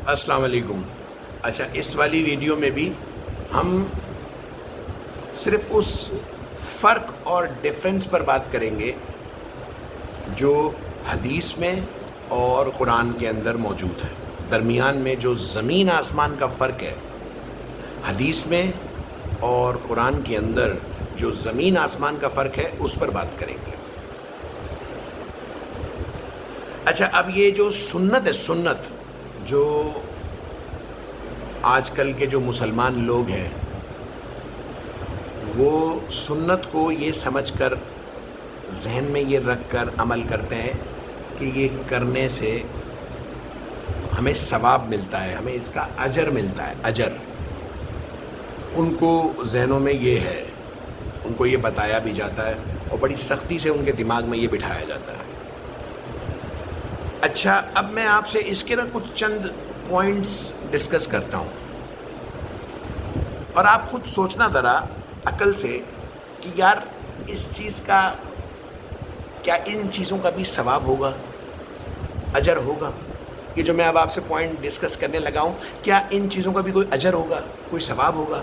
السلام علیکم۔ اچھا، اس والی ویڈیو میں بھی ہم صرف اس فرق اور ڈفرینس پر بات کریں گے جو حدیث میں اور قرآن کے اندر موجود ہے۔ درمیان میں جو زمین آسمان کا فرق ہے حدیث میں اور قرآن کے اندر جو زمین آسمان کا فرق ہے اس پر بات کریں گے۔ اچھا، اب یہ جو سنت ہے، سنت جو آج کل کے جو مسلمان لوگ ہیں وہ سنت کو یہ سمجھ کر ذہن میں یہ رکھ کر عمل کرتے ہیں کہ یہ کرنے سے ہمیں ثواب ملتا ہے، ہمیں اس کا اجر ملتا ہے، اجر۔ ان کو ذہنوں میں یہ ہے، ان کو یہ بتایا بھی جاتا ہے اور بڑی سختی سے ان کے دماغ میں یہ بٹھایا جاتا ہے۔ اچھا، اب میں آپ سے اس کے نا کچھ چند پوائنٹس ڈسکس کرتا ہوں اور آپ خود سوچنا ذرا عقل سے کہ یار اس چیز کا کیا ان چیزوں کا بھی ثواب ہوگا، اجر ہوگا؟ یہ جو میں اب آپ سے پوائنٹ ڈسکس کرنے لگا ہوں، کیا ان چیزوں کا بھی کوئی اجر ہوگا، کوئی ثواب ہوگا؟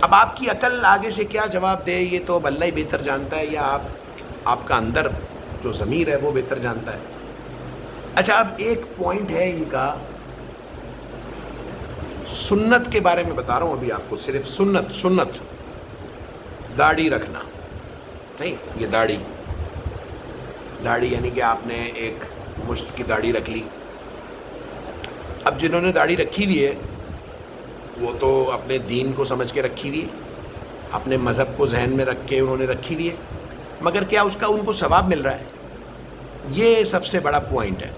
اب آپ کی عقل آگے سے کیا جواب دے یہ تو اب اللہ ہی بہتر جانتا ہے، یا آپ کا اندر جو ضمیر ہے وہ بہتر جانتا ہے۔ اچھا، اب ایک پوائنٹ ہے ان کا، سنت کے بارے میں بتا رہا ہوں ابھی آپ کو، صرف سنت داڑھی رکھنا، نہیں، یہ داڑھی یعنی کہ آپ نے ایک مشت کی داڑھی رکھ لی۔ اب جنہوں نے داڑھی رکھی ہوئی ہے وہ تو اپنے دین کو سمجھ کے رکھی ہوئی ہے، اپنے مذہب کو ذہن میں رکھ کے انہوں نے رکھی ہوئی ہے، مگر کیا اس کا ان کو ثواب مل رہا ہے؟ یہ سب سے بڑا پوائنٹ ہے۔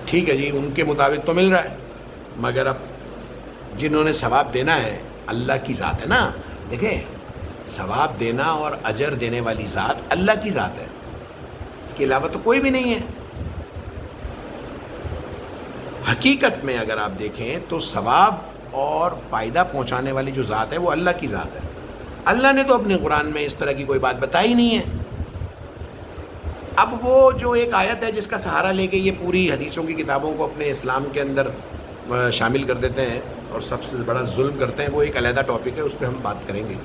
ٹھیک ہے جی، ان کے مطابق تو مل رہا ہے، مگر اب جنہوں نے ثواب دینا ہے، اللہ کی ذات ہے نا، دیکھیں ثواب دینا اور اجر دینے والی ذات اللہ کی ذات ہے، اس کے علاوہ تو کوئی بھی نہیں ہے۔ حقیقت میں اگر آپ دیکھیں تو ثواب اور فائدہ پہنچانے والی جو ذات ہے وہ اللہ کی ذات ہے۔ اللہ نے تو اپنے قرآن میں اس طرح کی کوئی بات بتائی نہیں ہے۔ اب وہ جو ایک آیت ہے جس کا سہارا لے کے یہ پوری حدیثوں کی کتابوں کو اپنے اسلام کے اندر شامل کر دیتے ہیں اور سب سے بڑا ظلم کرتے ہیں، وہ ایک علیحدہ ٹاپک ہے، اس پہ ہم بات کریں گے۔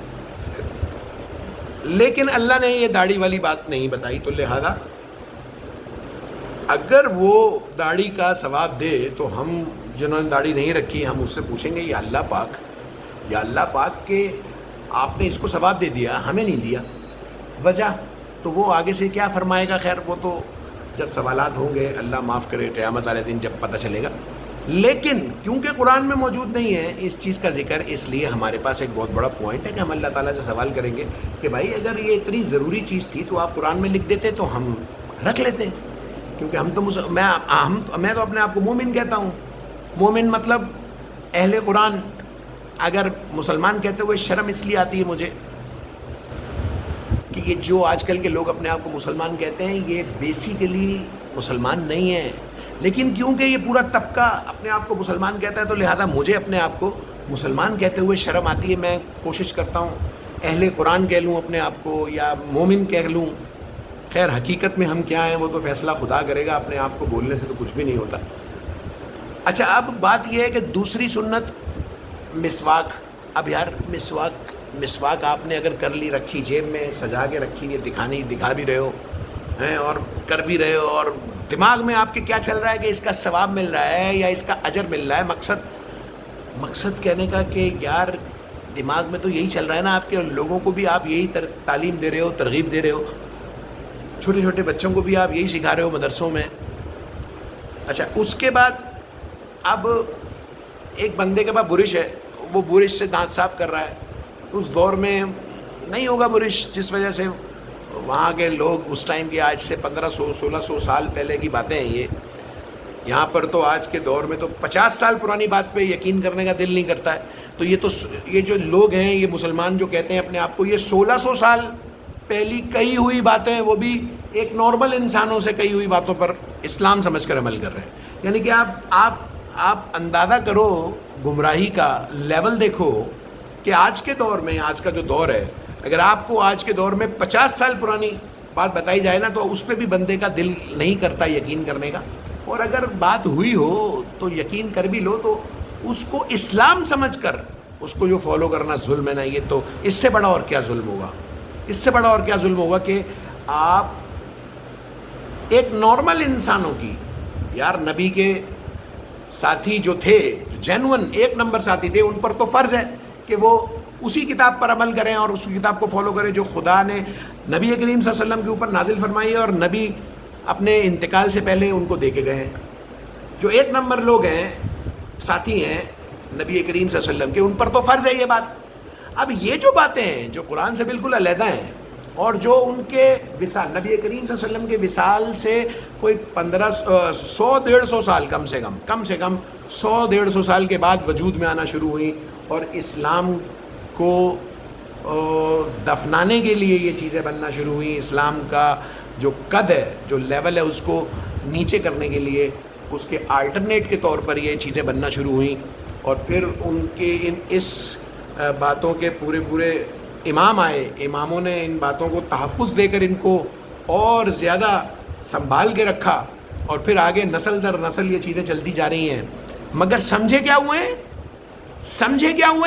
لیکن اللہ نے یہ داڑھی والی بات نہیں بتائی، تو لہذا اگر وہ داڑھی کا ثواب دے تو ہم جنہوں نے داڑھی نہیں رکھی ہم اس سے پوچھیں گے یا اللہ پاک کہ آپ نے اس کو ثواب دے دیا، ہمیں نہیں دیا، وجہ؟ تو وہ آگے سے کیا فرمائے گا؟ خیر، وہ تو جب سوالات ہوں گے، اللہ معاف کرے، قیامت والے دن جب پتہ چلے گا۔ لیکن کیونکہ قرآن میں موجود نہیں ہے اس چیز کا ذکر، اس لیے ہمارے پاس ایک بہت بڑا پوائنٹ ہے کہ ہم اللہ تعالیٰ سے سوال کریں گے کہ بھائی اگر یہ اتنی ضروری چیز تھی تو آپ قرآن میں لکھ دیتے تو ہم رکھ لیتے، کیونکہ ہم تو میں تو اپنے آپ کو مومن کہتا ہوں۔ مومن مطلب اہل قرآن۔ اگر مسلمان کہتے ہوئے شرم اس لیے آتی ہے مجھے کہ یہ جو آج کل کے لوگ اپنے آپ کو مسلمان کہتے ہیں یہ بیسیکلی مسلمان نہیں ہیں، لیکن کیونکہ یہ پورا طبقہ اپنے آپ کو مسلمان کہتا ہے تو لہذا مجھے اپنے آپ کو مسلمان کہتے ہوئے شرم آتی ہے۔ میں کوشش کرتا ہوں اہل قرآن کہہ لوں اپنے آپ کو یا مومن کہہ لوں۔ خیر، حقیقت میں ہم کیا ہیں وہ تو فیصلہ خدا کرے گا، اپنے آپ کو بولنے سے تو کچھ بھی نہیں ہوتا۔ اچھا، اب بات یہ ہے کہ دوسری سنت مسواک۔ اب یار مسواک آپ نے اگر کر لی، رکھی جیب میں سجا کے رکھی ہے، دکھا بھی رہے ہو ہیں اور کر بھی رہے ہو، اور دماغ میں آپ کے کیا چل رہا ہے کہ اس کا ثواب مل رہا ہے یا اس کا اجر مل رہا ہے؟ مقصد کہنے کا کہ یار دماغ میں تو یہی چل رہا ہے نا آپ کے، لوگوں کو بھی آپ یہی تعلیم دے رہے ہو، ترغیب دے رہے ہو، چھوٹے چھوٹے بچوں کو بھی آپ یہی سکھا رہے ہو مدرسوں میں۔ اچھا، اس کے بعد اب ایک بندے کے پاس برش ہے، وہ برش سے دانت صاف کر رہا ہے، اس دور میں نہیں ہوگا برش، جس وجہ سے وہاں کے لوگ اس ٹائم کی، آج سے 1500-1600 سال پہلے کی باتیں ہیں یہ، یہاں پر تو آج کے دور میں تو 50 سال پرانی بات پہ یقین کرنے کا دل نہیں کرتا ہے۔ تو یہ جو لوگ ہیں، یہ مسلمان جو کہتے ہیں اپنے آپ کو، یہ 1600 سال پہلی کہی ہوئی باتیں، وہ بھی ایک نارمل انسانوں سے کہی ہوئی باتوں پر اسلام سمجھ کر عمل کر رہے ہیں۔ یعنی کہ آپ اندازہ کرو گمراہی کا لیول، دیکھو کہ آج کے دور میں، آج کا جو دور ہے، اگر آپ کو آج کے دور میں 50 سال پرانی بات بتائی جائے نا تو اس پہ بھی بندے کا دل نہیں کرتا یقین کرنے کا۔ اور اگر بات ہوئی ہو تو یقین کر بھی لو تو اس کو اسلام سمجھ کر اس کو جو فالو کرنا ظلم ہے نا، یہ تو اس سے بڑا اور کیا ظلم ہوگا، اس سے بڑا اور کیا ظلم ہوگا کہ آپ ایک نارمل انسانوں کی، یار نبی کے ساتھی جو تھے، جینون ایک نمبر ساتھی تھے، ان پر تو فرض ہے کہ وہ اسی کتاب پر عمل کریں اور اس کتاب کو فالو کریں جو خدا نے نبی کریم صلی اللہ علیہ وسلم کے اوپر نازل فرمائی ہے اور نبی اپنے انتقال سے پہلے ان کو دے کے گئے ہیں. جو ایک نمبر لوگ ہیں، ساتھی ہیں نبی کریم صلی اللہ علیہ وسلم کے، ان پر تو فرض ہے یہ بات. اب یہ جو باتیں ہیں جو قرآن سے بالکل علیحدہ ہیں اور جو ان کے وصال، نبی کریم صلی اللہ علیہ وسلم کے وصال سے کوئی 100-150 سال کم سے کم 100-150 سال کے بعد وجود میں آنا شروع ہوئی، اور اسلام کو دفنانے کے لیے یہ چیزیں بننا شروع ہوئیں. اسلام کا جو قد ہے، جو لیول ہے، اس کو نیچے کرنے کے لیے اس کے آلٹرنیٹ کے طور پر یہ چیزیں بننا شروع ہوئیں. اور پھر ان کے اس باتوں کے پورے امام آئے، اماموں نے ان باتوں کو تحفظ دے کر ان کو اور زیادہ سنبھال کے رکھا، اور پھر آگے نسل در نسل یہ چیزیں چلتی جا رہی ہیں. مگر سمجھے کیا ہوئے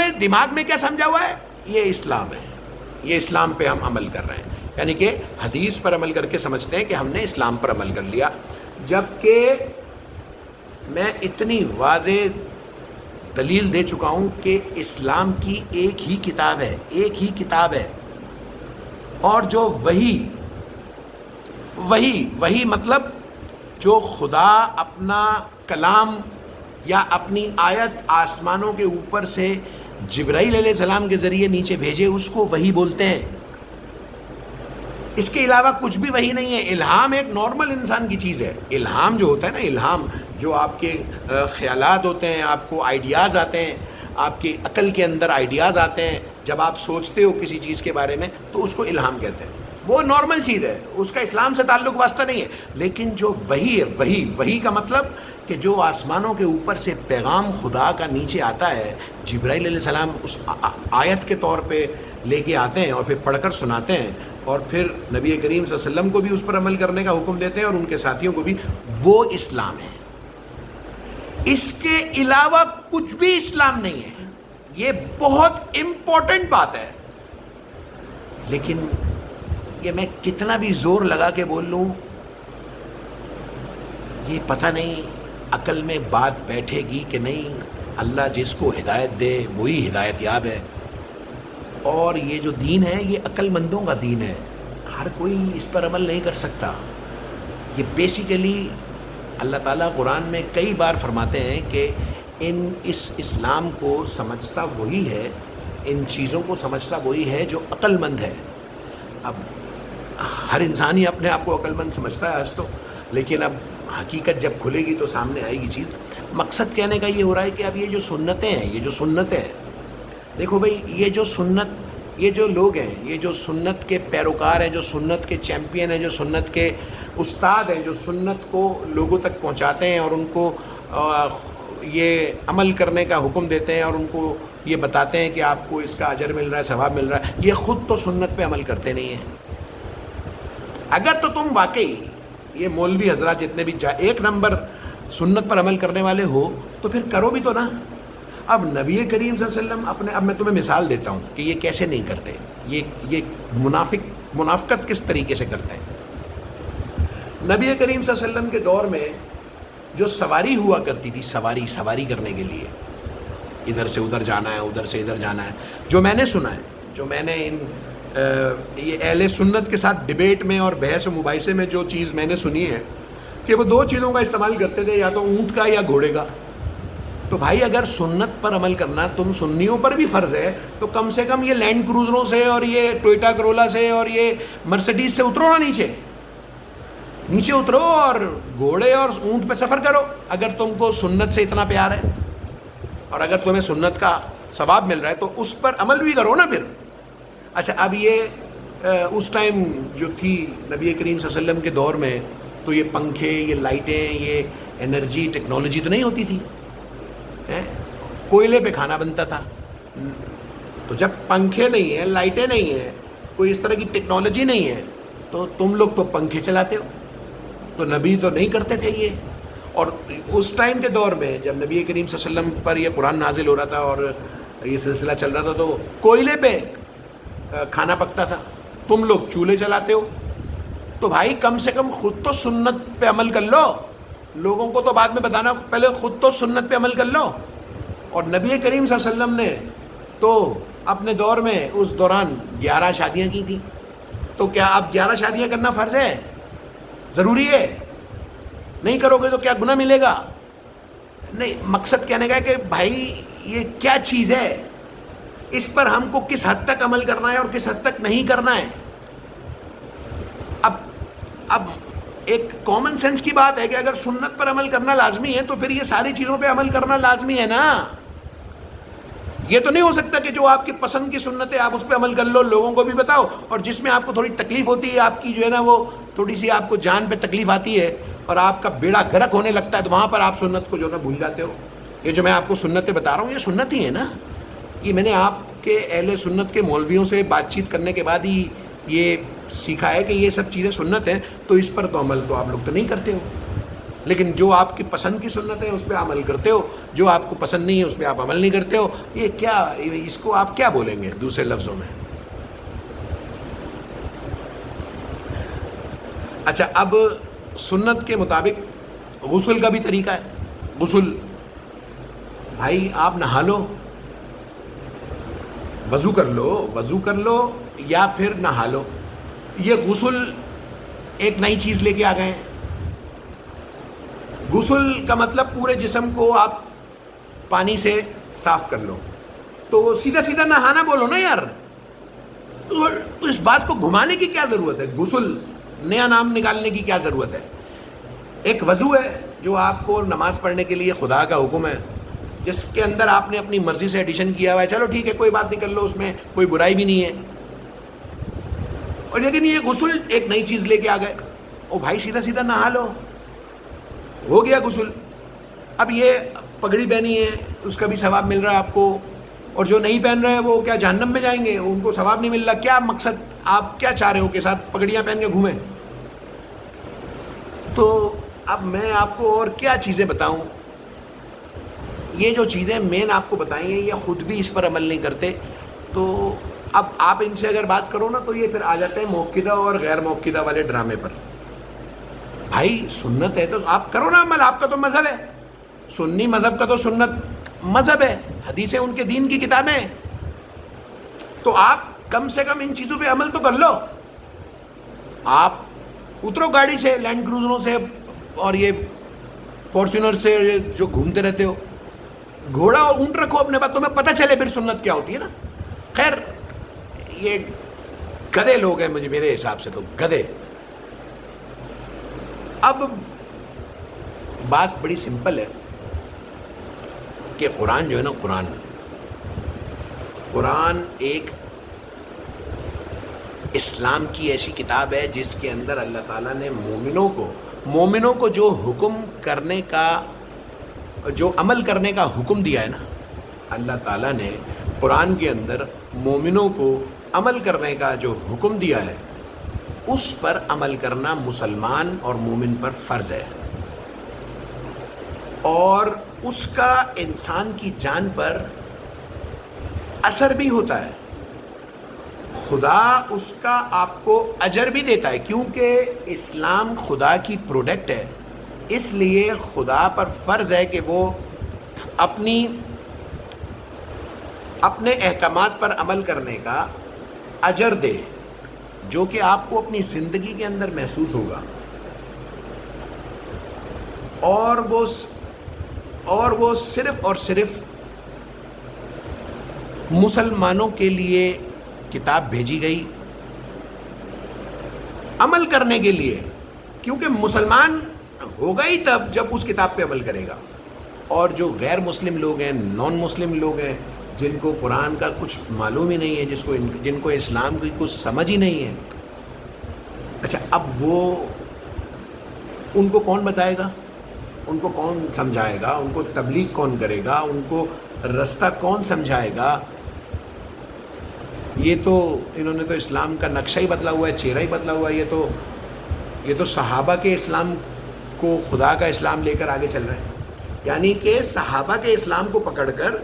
ہیں؟ دماغ میں کیا سمجھا ہوا ہے؟ یہ اسلام ہے، یہ اسلام پہ ہم عمل کر رہے ہیں، یعنی کہ حدیث پر عمل کر کے سمجھتے ہیں کہ ہم نے اسلام پر عمل کر لیا. جبکہ میں اتنی واضح دلیل دے چکا ہوں کہ اسلام کی ایک ہی کتاب ہے، اور جو وہی مطلب جو خدا اپنا کلام یا اپنی آیت آسمانوں کے اوپر سے جبرائیل علیہ السلام کے ذریعے نیچے بھیجے، اس کو وہی بولتے ہیں. اس کے علاوہ کچھ بھی وہی نہیں ہے. الہام ایک نارمل انسان کی چیز ہے. الہام جو ہوتا ہے نا، الہام جو آپ کے خیالات ہوتے ہیں، آپ کو آئیڈیاز آتے ہیں، آپ کی عقل کے اندر آئیڈیاز آتے ہیں، جب آپ سوچتے ہو کسی چیز کے بارے میں تو اس کو الہام کہتے ہیں. وہ نارمل چیز ہے، اس کا اسلام سے تعلق واسطہ نہیں ہے. لیکن جو وہی ہے، وہی کا مطلب کہ جو آسمانوں کے اوپر سے پیغام خدا کا نیچے آتا ہے، جبرائیل علیہ السلام اس آیت کے طور پہ لے کے آتے ہیں اور پھر پڑھ کر سناتے ہیں، اور پھر نبی کریم صلی اللہ علیہ وسلم کو بھی اس پر عمل کرنے کا حکم دیتے ہیں اور ان کے ساتھیوں کو بھی. وہ اسلام ہے. اس کے علاوہ کچھ بھی اسلام نہیں ہے. یہ بہت امپورٹنٹ بات ہے. لیکن یہ میں کتنا بھی زور لگا کے بول لوں، یہ پتہ نہیں عقل میں بات بیٹھے گی کہ نہیں. اللہ جس کو ہدایت دے وہی ہدایت یاب ہے. اور یہ جو دین ہے یہ عقل مندوں کا دین ہے، ہر کوئی اس پر عمل نہیں کر سکتا. یہ بیسیکلی اللہ تعالیٰ قرآن میں کئی بار فرماتے ہیں کہ اس اسلام کو سمجھتا وہی ہے، ان چیزوں کو سمجھتا وہی ہے جو عقل مند ہے. اب ہر انسان ہی اپنے آپ کو عقل مند سمجھتا ہے آج تو، لیکن اب حقیقت جب کھلے گی تو سامنے آئے گی چیز. مقصد کہنے کا یہ ہو رہا ہے کہ اب یہ جو سنتیں ہیں، دیکھو بھائی، یہ جو لوگ ہیں، یہ جو سنت کے پیروکار ہیں، جو سنت کے چیمپئن ہیں، جو سنت کے استاد ہیں، جو سنت کو لوگوں تک پہنچاتے ہیں اور ان کو یہ عمل کرنے کا حکم دیتے ہیں اور ان کو یہ بتاتے ہیں کہ آپ کو اس کا اجر مل رہا ہے، ثواب مل رہا ہے، یہ خود تو سنت پہ عمل کرتے نہیں ہیں. اگر تو تم واقعی یہ مولوی حضرات جتنے بھی ایک نمبر سنت پر عمل کرنے والے ہو تو پھر کرو بھی تو نا. اب نبی کریم صلی اللہ علیہ وسلم اب میں تمہیں مثال دیتا ہوں کہ یہ کیسے نہیں کرتے، یہ منافقت کس طریقے سے کرتے ہیں. نبی کریم صلی اللہ علیہ وسلم کے دور میں جو سواری ہوا کرتی تھی، سواری کرنے کے لیے ادھر سے ادھر جانا ہے، ادھر سے ادھر جانا ہے، جو میں نے سنا ہے، جو میں نے یہ اہل سنت کے ساتھ ڈیبیٹ میں اور بحث و مباحثے میں جو چیز میں نے سنی ہے کہ وہ دو چیزوں کا استعمال کرتے تھے، یا تو اونٹ کا یا گھوڑے کا. تو بھائی اگر سنت پر عمل کرنا تم سنیوں پر بھی فرض ہے تو کم سے کم یہ لینڈ کروزروں سے اور یہ ٹویوٹا کرولا سے اور یہ مرسڈیز سے اترو نا، نیچے اترو اور گھوڑے اور اونٹ پہ سفر کرو اگر تم کو سنت سے اتنا پیار ہے اور اگر تمہیں سنت کا ثواب مل رہا ہے تو اس پر عمل بھی کرو نا پھر. اچھا، اب یہ اس ٹائم جو تھی نبی کریم صلی اللہ علیہ وسلم کے دور میں تو یہ پنکھے، یہ لائٹیں، یہ انرجی ٹیکنالوجی تو نہیں ہوتی تھی. کوئلے پہ کھانا بنتا تھا. تو جب پنکھے نہیں ہیں، لائٹیں نہیں ہیں، کوئی اس طرح کی ٹیکنالوجی نہیں ہے تو تم لوگ تو پنکھے چلاتے ہو. تو نبی تو نہیں کرتے تھے یہ. اور اس ٹائم کے دور میں جب نبی کریم صلی اللہ علیہ وسلم پر یہ قرآن نازل ہو رہا تھا اور یہ سلسلہ چل رہا تھا تو کوئلے پہ کھانا پکتا تھا، تم لوگ چولہے چلاتے ہو، تو بھائی کم سے کم خود تو سنت پہ عمل کر لو، لوگوں کو تو بعد میں بتانا، پہلے خود تو سنت پہ عمل کر لو۔ اور نبی کریم صلی اللہ علیہ وسلم نے تو اپنے دور میں اس دوران 11 شادیاں کی تھیں، تو کیا اب 11 شادیاں کرنا فرض ہے؟ ضروری ہے؟ نہیں کرو گے تو کیا گناہ ملے گا؟ نہیں، مقصد کہنے کا ہے کہ بھائی یہ کیا چیز ہے، اس پر ہم کو کس حد تک عمل کرنا ہے اور کس حد تک نہیں کرنا ہے۔ اب ایک کامن سینس کی بات ہے کہ اگر سنت پر عمل کرنا لازمی ہے تو پھر یہ ساری چیزوں پہ عمل کرنا لازمی ہے نا۔ یہ تو نہیں ہو سکتا کہ جو آپ کی پسند کی سنت ہے آپ اس پہ عمل کر لو، لوگوں کو بھی بتاؤ، اور جس میں آپ کو تھوڑی تکلیف ہوتی ہے، آپ کی جو ہے نا وہ تھوڑی سی آپ کو جان پہ تکلیف آتی ہے اور آپ کا بیڑا گرک ہونے لگتا ہے، تو وہاں پر آپ سنت کو جو ہے نا بھول جاتے ہو۔ یہ جو میں آپ کو سنتیں بتا رہا ہوں یہ سنت ہی ہے نا، یہ میں نے آپ کے اہل سنت کے مولویوں سے بات چیت کرنے کے بعد ہی یہ سیکھا ہے کہ یہ سب چیزیں سنت ہیں، تو اس پر تو عمل تو آپ لوگ تو نہیں کرتے ہو، لیکن جو آپ کی پسند کی سنت ہے اس پہ عمل کرتے ہو، جو آپ کو پسند نہیں ہے اس پہ آپ عمل نہیں کرتے ہو۔ یہ کیا، اس کو آپ کیا بولیں گے دوسرے لفظوں میں؟ اچھا، اب سنت کے مطابق غسل کا بھی طریقہ ہے۔ غسل، بھائی آپ نہا لو، وضو کر لو یا پھر نہا لو، یہ غسل ایک نئی چیز لے کے آ گئے ہیں۔ غسل کا مطلب پورے جسم کو آپ پانی سے صاف کر لو، تو سیدھا سیدھا نہانا بولو نا یار، اس بات کو گھمانے کی کیا ضرورت ہے؟ غسل نیا نام نکالنے کی کیا ضرورت ہے؟ ایک وضو ہے جو آپ کو نماز پڑھنے کے لیے خدا کا حکم ہے، جس کے اندر آپ نے اپنی مرضی سے ایڈیشن کیا ہوا ہے، چلو ٹھیک ہے کوئی بات نہیں، کر لو، اس میں کوئی برائی بھی نہیں ہے۔ اور لیکن یہ غسل ایک نئی چیز لے کے آ گئے، او بھائی سیدھا سیدھا نہا لو، ہو گیا غسل۔ اب یہ پگڑی پہنی ہے اس کا بھی ثواب مل رہا ہے آپ کو، اور جو نہیں پہن رہے ہیں وہ کیا جہنم میں جائیں گے؟ ان کو ثواب نہیں مل رہا؟ کیا مقصد، آپ کیا چاہ رہے ہو کہ ساتھ پگڑیاں پہن کے گھومیں؟ تو اب میں آپ کو اور کیا چیزیں بتاؤں؟ یہ جو چیزیں مین آپ کو بتائی ہیں یہ خود بھی اس پر عمل نہیں کرتے، تو اب آپ ان سے اگر بات کرو نا تو یہ پھر آ جاتے ہیں موقدہ اور غیر موقدہ والے ڈرامے پر۔ بھائی سنت ہے تو آپ کرو نا عمل، آپ کا تو مذہب ہے، سنی مذہب کا تو سنت مذہب ہے، حدیثیں ان کے دین کی کتابیں ہیں، تو آپ کم سے کم ان چیزوں پہ عمل تو کر لو۔ آپ اترو گاڑی سے، لینڈ کروزروں سے اور یہ فارچونر سے جو گھومتے رہتے ہو، گھوڑا اور اونٹ رکھو اپنے پاس، تمہیں پتہ چلے پھر سنت کیا ہوتی ہے نا۔ خیر یہ گدھے لوگ ہیں میرے حساب سے تو گدھے۔ اب بات بڑی سمپل ہے کہ قرآن جو ہے نا، قرآن ایک اسلام کی ایسی کتاب ہے جس کے اندر اللہ تعالیٰ نے مومنوں کو جو حکم کرنے کا، جو عمل کرنے کا حکم دیا ہے نا، اللہ تعالیٰ نے قرآن کے اندر مومنوں کو عمل کرنے کا جو حکم دیا ہے اس پر عمل کرنا مسلمان اور مومن پر فرض ہے، اور اس کا انسان کی جان پر اثر بھی ہوتا ہے، خدا اس کا آپ کو اجر بھی دیتا ہے، کیونکہ اسلام خدا کی پروڈکٹ ہے، اس لیے خدا پر فرض ہے کہ وہ اپنے احکامات پر عمل کرنے کا اجر دے، جو کہ آپ کو اپنی زندگی کے اندر محسوس ہوگا، اور وہ صرف اور صرف مسلمانوں کے لیے کتاب بھیجی گئی عمل کرنے کے لیے، کیونکہ مسلمان ہوگا ہی تب جب اس کتاب پہ عمل کرے گا، اور جو غیر مسلم لوگ ہیں، نان مسلم لوگ ہیں، جن کو قرآن کا کچھ معلوم ہی نہیں ہے، جن کو اسلام کی کچھ سمجھ ہی نہیں ہے، اچھا اب وہ ان کو کون بتائے گا، ان کو کون سمجھائے گا، ان کو تبلیغ کون کرے گا، ان کو رستہ کون سمجھائے گا؟ یہ تو انہوں نے تو اسلام کا نقشہ ہی بدلا ہوا ہے، چہرہ ہی بدلا ہوا ہے، یہ تو صحابہ کے اسلام کو خدا کا اسلام لے کر آگے چل رہے ہیں، یعنی کہ صحابہ کے اسلام کو پکڑ کر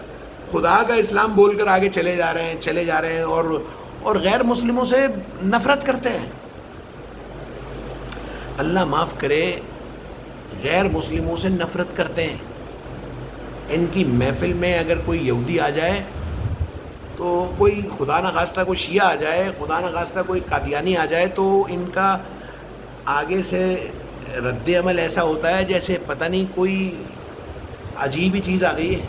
خدا کا اسلام بول کر آگے چلے جا رہے ہیں اور غیر مسلموں سے نفرت کرتے ہیں۔ اللہ معاف کرے، غیر مسلموں سے نفرت کرتے ہیں۔ ان کی محفل میں اگر کوئی یہودی آ جائے تو کوئی خدا نخواستہ کوئی شیعہ آ جائے، خدا نخواستہ کوئی قادیانی آ جائے، تو ان کا آگے سے رد عمل ایسا ہوتا ہے جیسے پتہ نہیں کوئی عجیب ہی چیز آ گئی ہے۔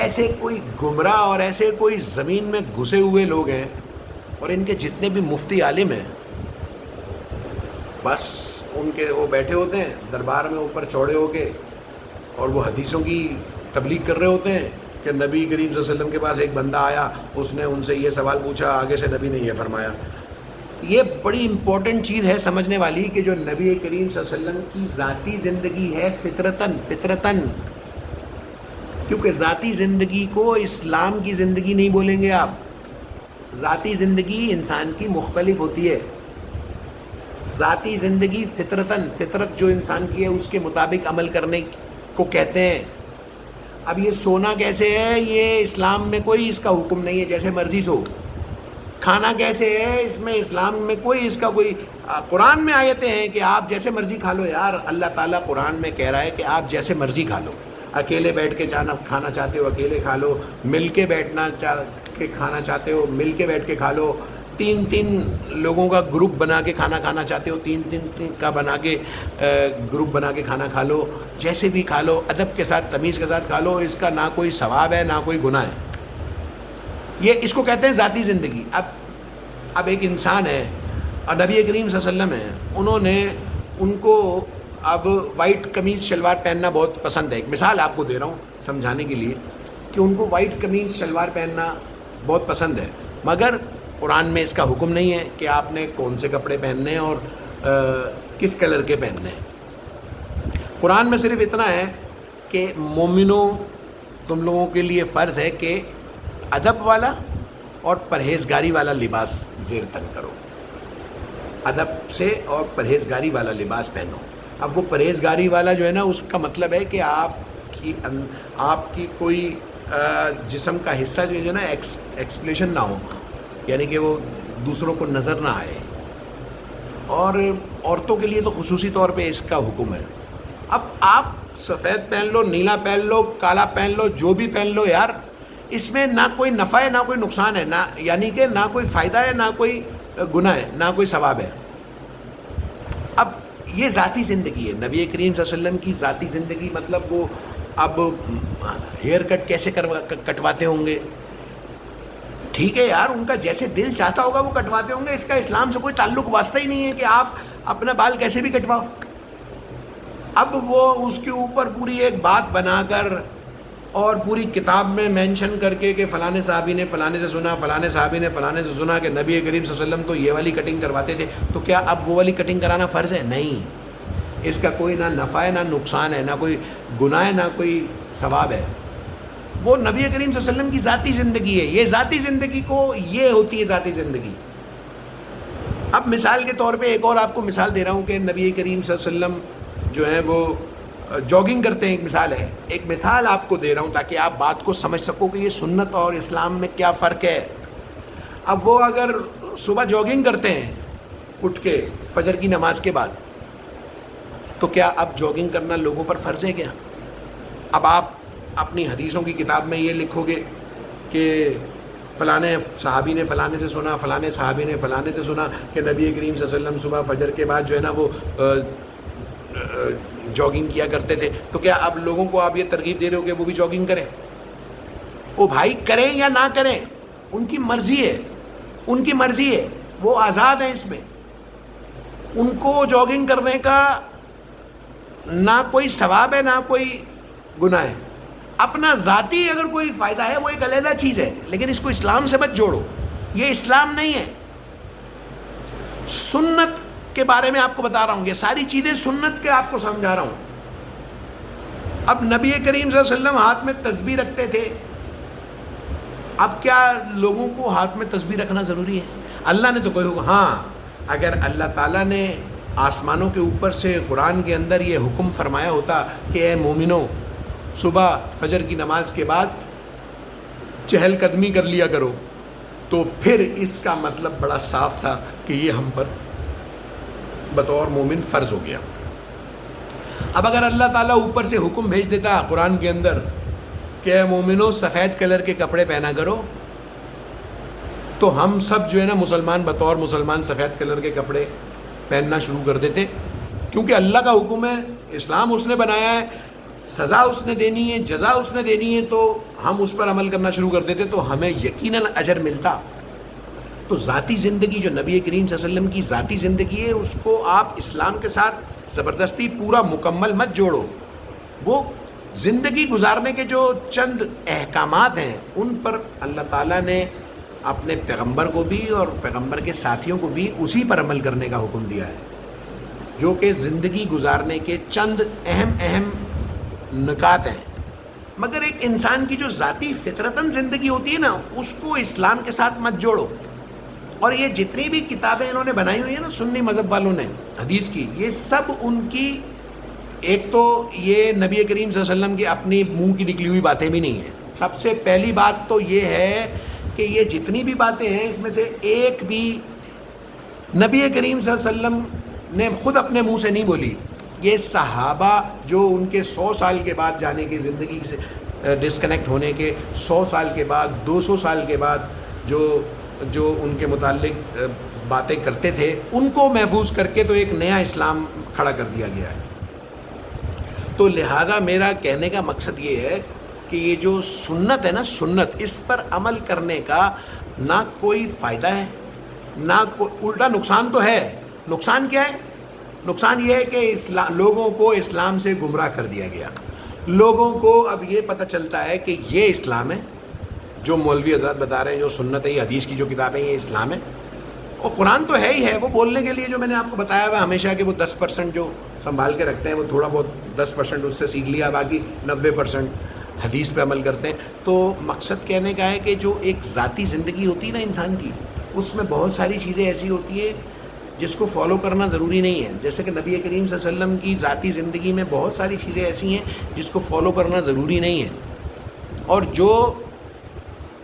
ایسے کوئی گمراہ اور ایسے کوئی زمین میں گھسے ہوئے لوگ ہیں، اور ان کے جتنے بھی مفتی عالم ہیں، بس ان کے وہ بیٹھے ہوتے ہیں دربار میں اوپر چوڑے ہو کے، اور وہ حدیثوں کی تبلیغ کر رہے ہوتے ہیں کہ نبی کریم صلی اللہ علیہ وسلم کے پاس ایک بندہ آیا، اس نے ان سے یہ سوال پوچھا، آگے سے نبی نے یہ فرمایا۔ یہ بڑی امپورٹنٹ چیز ہے سمجھنے والی کہ جو نبی کریم صلی اللہ علیہ وسلم کی ذاتی زندگی ہے فطرتاً، کیونکہ ذاتی زندگی کو اسلام کی زندگی نہیں بولیں گے آپ۔ ذاتی زندگی انسان کی مختلف ہوتی ہے۔ ذاتی زندگی فطرت جو انسان کی ہے اس کے مطابق عمل کرنے کو کہتے ہیں۔ اب یہ سونا کیسے ہے، یہ اسلام میں کوئی اس کا حکم نہیں ہے، جیسے مرضی سو۔ کھانا کیسے ہے، اس میں اسلام میں کوئی اس کا کوئی، قرآن میں آیتیں ہیں کہ آپ جیسے مرضی کھا لو۔ یار اللہ تعالیٰ قرآن میں کہہ رہا ہے کہ آپ جیسے مرضی کھا لو، اکیلے بیٹھ کے کھانا چاہتے ہو اکیلے کھا لو، مل کے کھانا چاہتے ہو مل کے بیٹھ کے کھا لو، تین لوگوں کا گروپ بنا کے کھانا چاہتے ہو تین کا بنا کے گروپ بنا کے کھانا کھا لو، جیسے بھی کھا لو، ادب کے ساتھ تمیز کے ساتھ کھا لو، اس کا نہ کوئی ثواب ہے نہ کوئی گناہ ہے۔ یہ اس کو کہتے ہیں ذاتی زندگی۔ اب ایک انسان ہے اور نبی کریم صلی اللہ علیہ وسلم ہیں، انہوں نے ان کو اب وائٹ قمیض شلوار پہننا بہت پسند ہے۔ ایک مثال آپ کو دے رہا ہوں سمجھانے کے لیے کہ ان کو وائٹ قمیض شلوار پہننا بہت پسند ہے، مگر قرآن میں اس کا حکم نہیں ہے کہ آپ نے کون سے کپڑے پہننے ہیں اور کس کلر کے پہننے ہیں۔ قرآن میں صرف اتنا ہے کہ مومنوں تم لوگوں کے لیے فرض ہے کہ ادب والا اور پرہیزگاری والا لباس زیر تن کرو، ادب سے اور پرہیزگاری والا لباس پہنو۔ اب وہ پرہیزگاری والا جو ہے نا، اس کا مطلب ہے کہ آپ کی کوئی جسم کا حصہ جو ہے نا ایکسپلیشن نہ ہو، یعنی کہ وہ دوسروں کو نظر نہ آئے۔ اور عورتوں کے لیے تو خصوصی طور پہ اس کا حکم ہے۔ اب آپ سفید پہن لو، نیلا پہن لو، کالا پہن لو، جو بھی پہن لو یار، اس میں نہ کوئی نفع ہے نہ کوئی نقصان ہے، یعنی کہ نہ کوئی فائدہ ہے نہ کوئی گناہ ہے نہ کوئی ثواب ہے۔ اب یہ ذاتی زندگی ہے نبی کریم صلی اللہ علیہ وسلم کی ذاتی زندگی، مطلب وہ اب ہیئر کٹ کیسے کٹواتے ہوں گے، ٹھیک ہے یار، ان کا جیسے دل چاہتا ہوگا وہ کٹواتے ہوں گے، اس کا اسلام سے کوئی تعلق واسطہ ہی نہیں ہے کہ آپ اپنا بال کیسے بھی کٹواؤ۔ اب وہ اس کے اوپر پوری ایک بات بنا کر اور پوری کتاب میں مینشن کر کے کہ فلانے صحابی نے فلانے سے سنا، فلانے صحابی نے فلانے سے سنا کہ نبی کریم صلی اللہ علیہ وسلم تو یہ والی کٹنگ کرواتے تھے، تو کیا اب وہ والی کٹنگ کرانا فرض ہے؟ نہیں، اس کا کوئی نہ نفع ہے نہ نقصان ہے، نہ کوئی گناہ ہے نہ کوئی ثواب ہے۔ وہ نبی کریم صلی اللہ علیہ وسلم کی ذاتی زندگی ہے، یہ ذاتی زندگی کو یہ ہوتی ہے ذاتی زندگی۔ اب مثال کے طور پہ ایک اور آپ کو مثال دے رہا ہوں کہ نبی کریم صلی اللہ علیہ وسلم جو ہے وہ جاگنگ کرتے ہیں، ایک مثال ہے، ایک مثال آپ کو دے رہا ہوں تاکہ آپ بات کو سمجھ سکو کہ یہ سنت اور اسلام میں کیا فرق ہے۔ اب وہ اگر صبح جاگنگ کرتے ہیں اٹھ کے فجر کی نماز کے بعد، تو کیا اب جاگنگ کرنا لوگوں پر فرض ہے کیا؟ اب آپ اپنی حدیثوں کی کتاب میں یہ لکھو گے کہ فلانے صحابی نے فلانے سے سنا، فلانے صحابی نے فلانے سے سنا کہ نبی کریم صلی اللہ علیہ وسلم صبح فجر کے بعد جو ہے نا وہ جاگنگ کیا کرتے تھے، تو کیا اب لوگوں کو آپ یہ ترغیب دے رہے ہو کہ وہ بھی جاگنگ کریں؟ وہ بھائی کریں یا نہ کریں، ان کی مرضی ہے، ان کی مرضی ہے، وہ آزاد ہیں اس میں، ان کو جاگنگ کرنے کا نہ کوئی ثواب ہے نہ کوئی گناہ ہے۔ اپنا ذاتی اگر کوئی فائدہ ہے وہ ایک علیحدہ چیز ہے، لیکن اس کو اسلام سے مت جوڑو، یہ اسلام نہیں ہے۔ سنت کے بارے میں آپ کو بتا رہا ہوں، یہ ساری چیزیں سنت کے آپ کو سمجھا رہا ہوں۔ اب نبی کریم صلی اللہ علیہ وسلم ہاتھ میں تسبیح رکھتے تھے، اب کیا لوگوں کو ہاتھ میں تسبیح رکھنا ضروری ہے؟ اللہ نے تو کوئی ہاں، اگر اللہ تعالیٰ نے آسمانوں کے اوپر سے قرآن کے اندر یہ حکم فرمایا ہوتا کہ اے مومنو صبح فجر کی نماز کے بعد چہل قدمی کر لیا کرو، تو پھر اس کا مطلب بڑا صاف تھا کہ یہ ہم پر بطور مومن فرض ہو گیا۔ اب اگر اللہ تعالیٰ اوپر سے حکم بھیج دیتا قرآن کے اندر کہ اے مومنو سفید کلر کے کپڑے پہنا کرو، تو ہم سب جو ہے نا مسلمان بطور مسلمان سفید کلر کے کپڑے پہننا شروع کر دیتے، کیونکہ اللہ کا حکم ہے، اسلام اس نے بنایا ہے، سزا اس نے دینی ہے، جزا اس نے دینی ہے، تو ہم اس پر عمل کرنا شروع کر دیتے تو ہمیں یقیناً اجر ملتا۔ تو ذاتی زندگی جو نبی کریم صلی اللہ علیہ وسلم کی ذاتی زندگی ہے، اس کو آپ اسلام کے ساتھ زبردستی پورا مکمل مت جوڑو۔ وہ زندگی گزارنے کے جو چند احکامات ہیں ان پر اللہ تعالیٰ نے اپنے پیغمبر کو بھی اور پیغمبر کے ساتھیوں کو بھی اسی پر عمل کرنے کا حکم دیا ہے، جو کہ زندگی گزارنے کے چند اہم نکات ہیں۔ مگر ایک انسان کی جو ذاتی فطرتاً زندگی ہوتی ہے نا، اس کو اسلام کے ساتھ مت جوڑو۔ اور یہ جتنی بھی کتابیں انہوں نے بنائی ہوئی ہیں نا سنی مذہب والوں نے حدیث کی، یہ سب ان کی ایک تو یہ نبی کریم صلی اللہ علیہ وسلم کی اپنی منہ کی نکلی ہوئی باتیں بھی نہیں ہیں۔ سب سے پہلی بات تو یہ ہے کہ یہ جتنی بھی باتیں ہیں اس میں سے ایک بھی نبی کریم صلی اللہ علیہ وسلم نے خود اپنے منہ سے نہیں بولی۔ یہ صحابہ جو ان کے 100 سال کے بعد جانے کی زندگی سے ڈسکنیکٹ ہونے کے 100 سال کے بعد 200 سال کے بعد جو ان کے متعلق باتیں کرتے تھے، ان کو محفوظ کر کے تو ایک نیا اسلام کھڑا کر دیا گیا ہے۔ تو لہذا میرا کہنے کا مقصد یہ ہے کہ یہ جو سنت ہے نا، سنت، اس پر عمل کرنے کا نہ کوئی فائدہ ہے نہ کوئی، الٹا نقصان تو ہے۔ نقصان کیا ہے؟ نقصان یہ ہے کہ لوگوں کو اسلام سے گمراہ کر دیا گیا۔ لوگوں کو اب یہ پتہ چلتا ہے کہ یہ اسلام ہے جو مولوی حضرات بتا رہے ہیں، جو سنت ہے، یہ حدیث کی جو کتابیں یہ اسلام ہے، اور قرآن تو ہے ہی ہے۔ وہ بولنے کے لیے جو میں نے آپ کو بتایا ہوا ہمیشہ کہ وہ 10% جو سنبھال کے رکھتے ہیں، وہ تھوڑا بہت 10% اس سے سیکھ لیا، باقی 90% حدیث پہ عمل کرتے ہیں۔ تو مقصد کہنے کا ہے کہ جو ایک ذاتی زندگی ہوتی ہے نا انسان کی، اس میں بہت ساری چیزیں ایسی ہوتی ہیں جس کو فالو کرنا ضروری نہیں ہے۔ جیسے کہ نبی کریم صلی اللہ علیہ وسلم کی ذاتی زندگی میں بہت ساری چیزیں ایسی ہیں جس کو فالو کرنا ضروری نہیں ہے، اور جو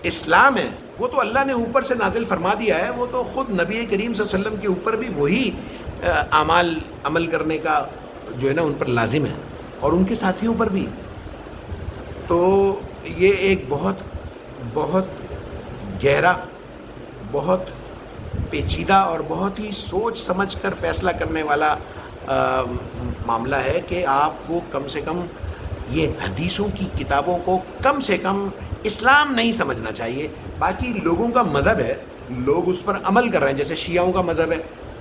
اسلام ہے وہ تو اللہ نے اوپر سے نازل فرما دیا ہے، وہ تو خود نبی کریم صلی اللہ علیہ وسلم کے اوپر بھی وہی اعمال عمل کرنے کا جو ہے نا ان پر لازم ہے، اور ان کے ساتھیوں پر بھی۔ تو یہ ایک بہت گہرا، بہت پیچیدہ اور بہت ہی سوچ سمجھ کر فیصلہ کرنے والا معاملہ ہے کہ آپ کو کم سے کم یہ حدیثوں کی کتابوں کو کم سے کم اسلام نہیں سمجھنا چاہیے۔ باقی لوگوں کا مذہب ہے، لوگ اس پر عمل کر رہے ہیں، جیسے شیعوں کا مذہب ہے،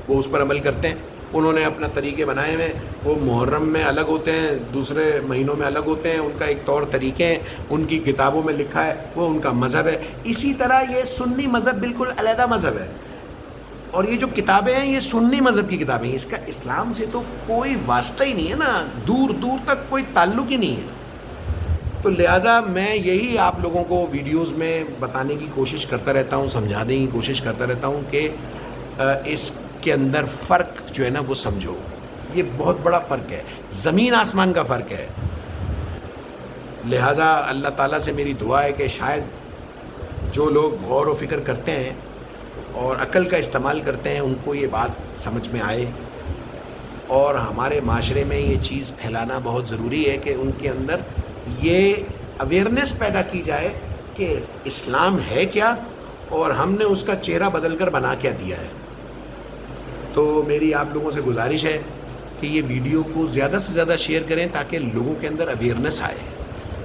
وہ اس پر عمل کرتے ہیں، انہوں نے اپنا طریقے بنائے ہوئے، وہ محرم میں الگ ہوتے ہیں، دوسرے مہینوں میں الگ ہوتے ہیں، ان کا ایک طور طریقے ہیں، ان کی کتابوں میں لکھا ہے، وہ ان کا مذہب ہے۔ اسی طرح یہ سنی مذہب بالکل علیحدہ مذہب ہے، اور یہ جو کتابیں ہیں یہ سنی مذہب کی کتابیں ہیں، اس کا اسلام سے تو کوئی واسطہ ہی نہیں ہے نا، دور دور تک کوئی تعلق ہی نہیں ہے۔ تو لہٰذا میں یہی آپ لوگوں کو ویڈیوز میں بتانے کی کوشش کرتا رہتا ہوں، سمجھانے کی کوشش کرتا رہتا ہوں کہ اس کے اندر فرق جو ہے نا وہ سمجھو۔ یہ بہت بڑا فرق ہے، زمین آسمان کا فرق ہے۔ لہٰذا اللہ تعالیٰ سے میری دعا ہے کہ شاید جو لوگ غور و فکر کرتے ہیں اور عقل کا استعمال کرتے ہیں ان کو یہ بات سمجھ میں آئے، اور ہمارے معاشرے میں یہ چیز پھیلانا بہت ضروری ہے کہ ان کے اندر یہ اویئرنیس پیدا کی جائے کہ اسلام ہے کیا اور ہم نے اس کا چہرہ بدل کر بنا کیا دیا ہے۔ تو میری آپ لوگوں سے گزارش ہے کہ یہ ویڈیو کو زیادہ سے زیادہ شیئر کریں تاکہ لوگوں کے اندر اویئرنیس آئے۔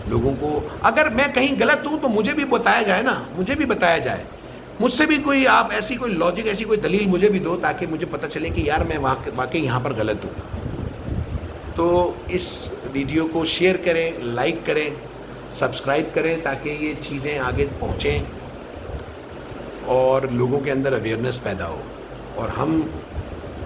لوگوں کو اگر میں کہیں غلط ہوں تو مجھے بھی بتایا جائے نا، مجھے بھی بتایا جائے، مجھ سے بھی کوئی آپ ایسی کوئی لاجک، ایسی کوئی دلیل مجھے بھی دو تاکہ مجھے پتہ چلے کہ یار میں واقعی یہاں پر غلط ہوں۔ تو اس ویڈیو کو شیئر کریں، لائک کریں، سبسکرائب کریں تاکہ یہ چیزیں آگے پہنچیں اور لوگوں کے اندر اویئرنیس پیدا ہو۔ اور ہم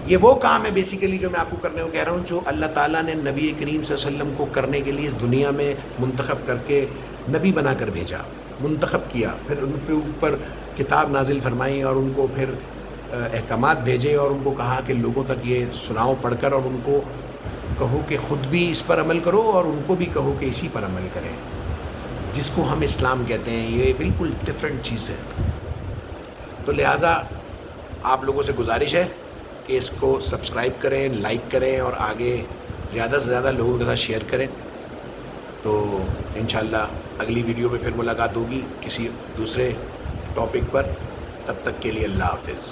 یہ وہ کام ہے بیسیکلی جو میں آپ کو کرنے کو کہہ رہا ہوں، جو اللہ تعالیٰ نے نبی کریم صلی اللہ علیہ وسلم کو کرنے کے لیے دنیا میں منتخب کر کے نبی بنا کر بھیجا، منتخب کیا، پھر ان کے اوپر کتاب نازل فرمائی اور ان کو پھر احکامات بھیجے اور ان کو کہا کہ لوگوں تک یہ سناؤ پڑھ کر، اور ان کو کہو کہ خود بھی اس پر عمل کرو اور ان کو بھی کہو کہ اسی پر عمل کریں، جس کو ہم اسلام کہتے ہیں. یہ بالکل ڈفرینٹ چیز ہے. تو لہٰذا آپ لوگوں سے گزارش ہے کہ اس کو سبسکرائب کریں، لائک کریں اور آگے زیادہ سے زیادہ لوگوں کے ساتھ شیئر کریں. تو انشاءاللہ اگلی ویڈیو میں پھر ملاقات ہوگی کسی دوسرے ٹاپک پر. تب تک کے لیے اللہ حافظ.